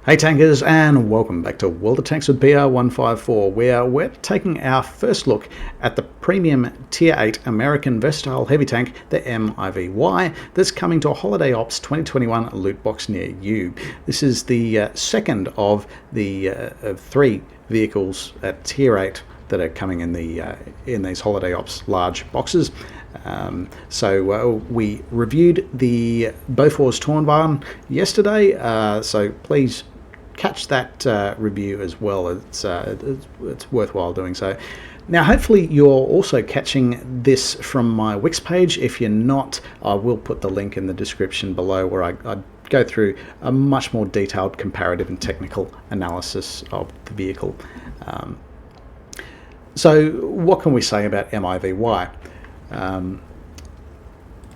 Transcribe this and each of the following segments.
Hey tankers, and welcome back to World of Tanks with BR154, where we're taking our first look at the Premium Tier VIII American Versatile Heavy Tank, the MIVY, that's coming to a Holiday Ops 2021 loot box near you. This is the second of the three vehicles at Tier VIII that are coming in these Holiday Ops large boxes. So we reviewed the Bofors Torn Barn yesterday, so please catch that review as well. It's worthwhile doing so. Now hopefully you're also catching this from my Wix page. If you're not, I will put the link in the description below where I go through a much more detailed comparative and technical analysis of the vehicle. So what can we say about MIVY?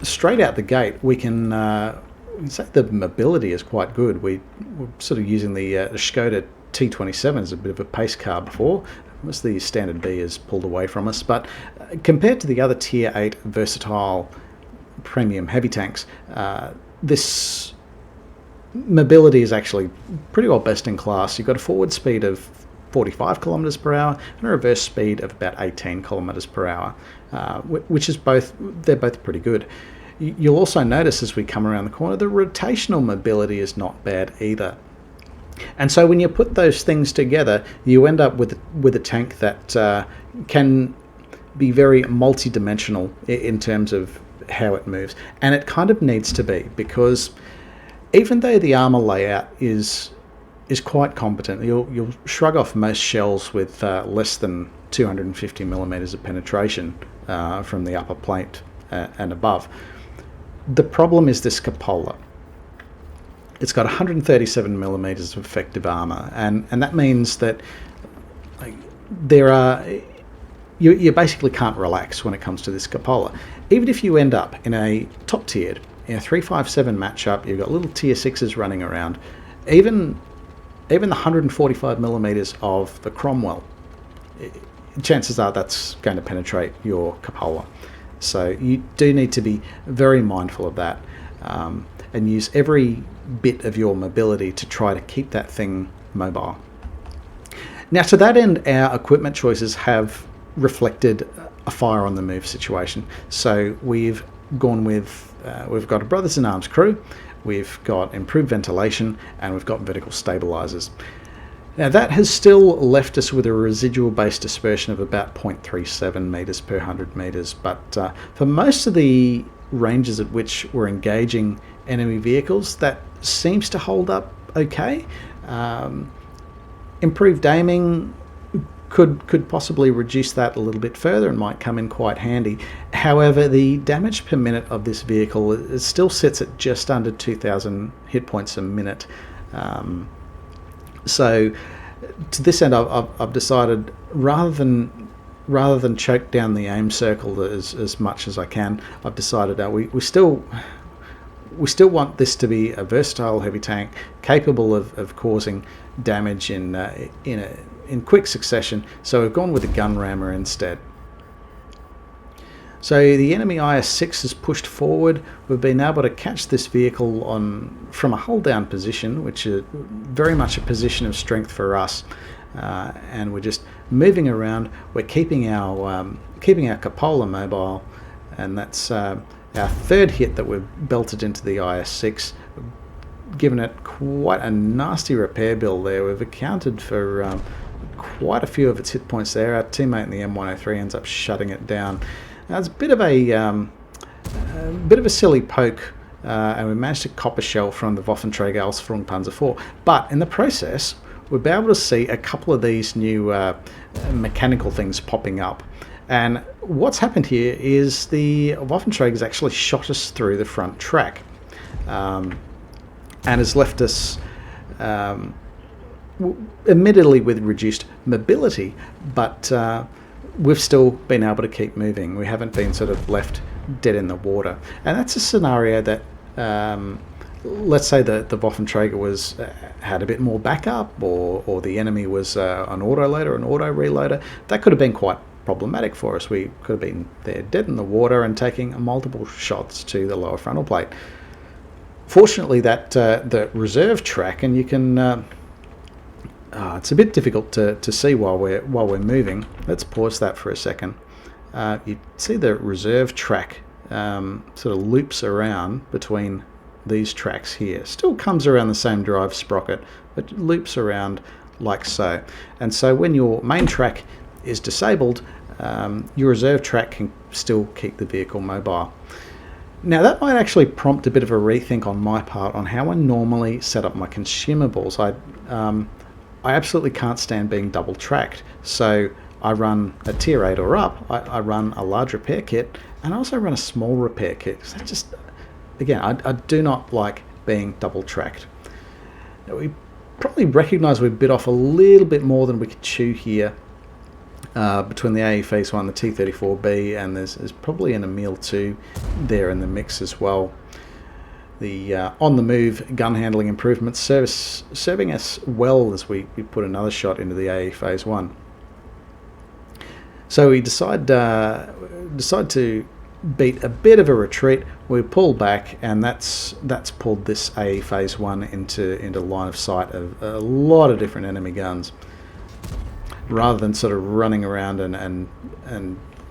Straight out the gate, we can say the mobility is quite good. We're sort of using the Skoda T27 as a bit of a pace car before. Most of the standard B is pulled away from us, but compared to the other Tier 8 versatile premium heavy tanks, this mobility is actually pretty well best in class. You've got a forward speed of 45 kilometers per hour and a reverse speed of about 18 kilometers per hour, which is they're both pretty good. You'll also notice as we come around the corner, the rotational mobility is not bad either. And so when you put those things together, you end up with a tank that can be very multi-dimensional in terms of how it moves. And it kind of needs to be, because even though the armor layout is quite competent, you'll shrug off most shells with less than 250 millimeters of penetration from the upper plate and above. The problem is this cupola. It's got 137 millimeters of effective armor, and that means that you basically can't relax when it comes to this cupola. Even if you end up in a top tiered, in a 357 matchup, you've got little tier 6s running around, even the 145 millimeters of the Cromwell, chances are that's going to penetrate your cupola. So you do need to be very mindful of that, and use every bit of your mobility to try to keep that thing mobile. Now to that end, our equipment choices have reflected a fire on the move situation. So we've gone with, we've got a Brothers in Arms crew, we've got improved ventilation, and we've got vertical stabilizers. Now that has still left us with a residual base dispersion of about 0.37 meters per 100 meters, but for most of the ranges at which we're engaging enemy vehicles, that seems to hold up okay. Improved aiming could possibly reduce that a little bit further and might come in quite handy. However, the damage per minute of this vehicle, it still sits at just under 2,000 hit points a minute. So to this end, I've decided rather than choke down the aim circle as much as I can, I've decided that we still want this to be a versatile heavy tank capable of causing damage in quick succession. So we've gone with a gun rammer instead. So the enemy IS-6 has pushed forward. We've been able to catch this vehicle from a hull down position, which is very much a position of strength for us. And we're just moving around. We're keeping our cupola mobile, and that's our third hit that we've belted into the IS-6. Given it quite a nasty repair bill there. We've accounted for quite a few of its hit points there. Our teammate in the M103 ends up shutting it down. Now, it's a bit of a silly poke, and we managed to cop a shell from the Waffenträger Panzer IV. But in the process, we'll be able to see a couple of these new mechanical things popping up. And what's happened here is the Waffenträger has actually shot us through the front track, and has left us admittedly with reduced mobility, but we've still been able to keep moving. We haven't been sort of left dead in the water. And that's a scenario that, let's say that the Waffenträger had a bit more backup, or the enemy was an autoloader, an auto reloader. That could have been quite problematic for us. We could have been there dead in the water and taking multiple shots to the lower frontal plate. Fortunately, that the reserve track, and you can it's a bit difficult to see while we're moving. Let's pause that for a second. You see the reserve track sort of loops around between these tracks here. Still comes around the same drive sprocket, but loops around like so. And so when your main track is disabled, your reserve track can still keep the vehicle mobile. Now that might actually prompt a bit of a rethink on my part on how I normally set up my consumables. I absolutely can't stand being double tracked, so I run a tier 8 or up, I run a large repair kit, and I also run a small repair kit. That just, again, I do not like being double tracked. Now, we probably recognise we bit off a little bit more than we could chew here between the AE Phase 1, the T34B, and there's probably an Emil 2 there in the mix as well. The on-the-move gun handling improvements serving us well as we put another shot into the AE Phase 1. So we decide to beat a bit of a retreat. We pull back, and that's pulled this AE Phase 1 into line of sight of a lot of different enemy guns. Rather than sort of running around and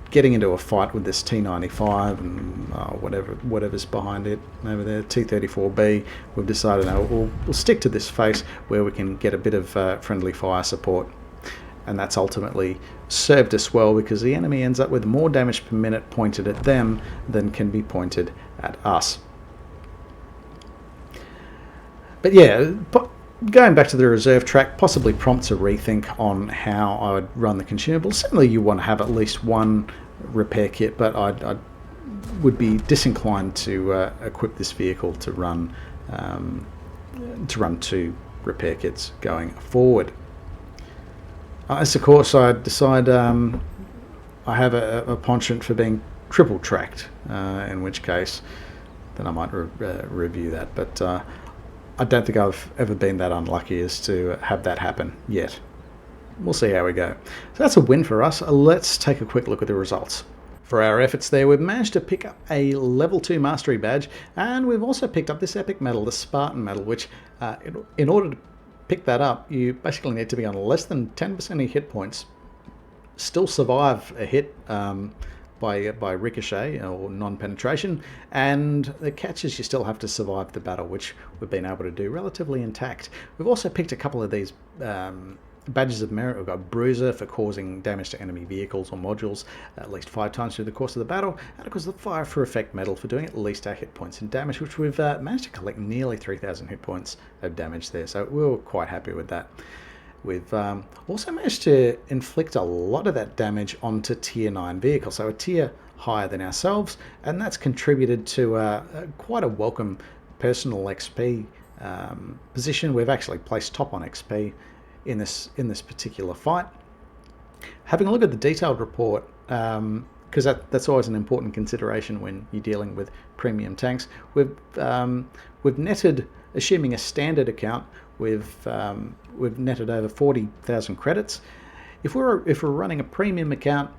getting into a fight with this T95 and whatever's behind it over there, T34B, we've decided no, we'll stick to this face where we can get a bit of friendly fire support. And that's ultimately served us well because the enemy ends up with more damage per minute pointed at them than can be pointed at us. But yeah, going back to the reserve track possibly prompts a rethink on how I would run the consumables. Certainly you want to have at least one repair kit, but I would be disinclined to equip this vehicle to run 2 repair kits going forward. As of course I decide I have a penchant for being triple tracked, in which case then I might review that, but I don't think I've ever been that unlucky as to have that happen yet. We'll see how we go. So that's a win for us. Let's take a quick look at the results. For our efforts there, we've managed to pick up a level 2 mastery badge, and we've also picked up this epic medal, the Spartan medal, which in order to pick that up, you basically need to be on less than 10% of your hit points, still survive a hit by ricochet or non-penetration, and the catch is you still have to survive the battle, which we've been able to do relatively intact. We've also picked a couple of these badges of merit. We've got Bruiser for causing damage to enemy vehicles or modules at least 5 times through the course of the battle, and of course the Fire for Effect medal for doing at least our hit points in damage, which we've managed to collect nearly 3,000 hit points of damage there, so we were quite happy with that. We've also managed to inflict a lot of that damage onto tier 9 vehicles, so a tier higher than ourselves, and that's contributed to quite a welcome personal XP position. We've actually placed top on XP in this particular fight. Having a look at the detailed report, because that's always an important consideration when you're dealing with premium tanks. We've netted, assuming a standard account, we've netted over 40,000 credits. If we're running a premium account,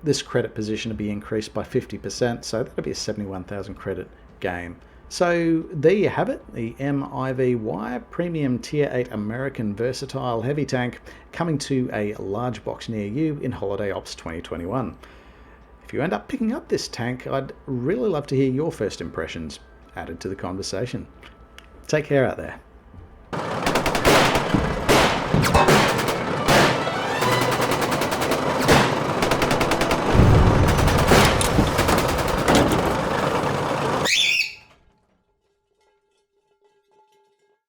this credit position will be increased by 50%, so that'll be a 71,000 credit gain. So there you have it, the MIVY Premium Tier 8 American Versatile Heavy Tank coming to a large box near you in Holiday Ops 2021. If you end up picking up this tank, I'd really love to hear your first impressions added to the conversation. Take care out there.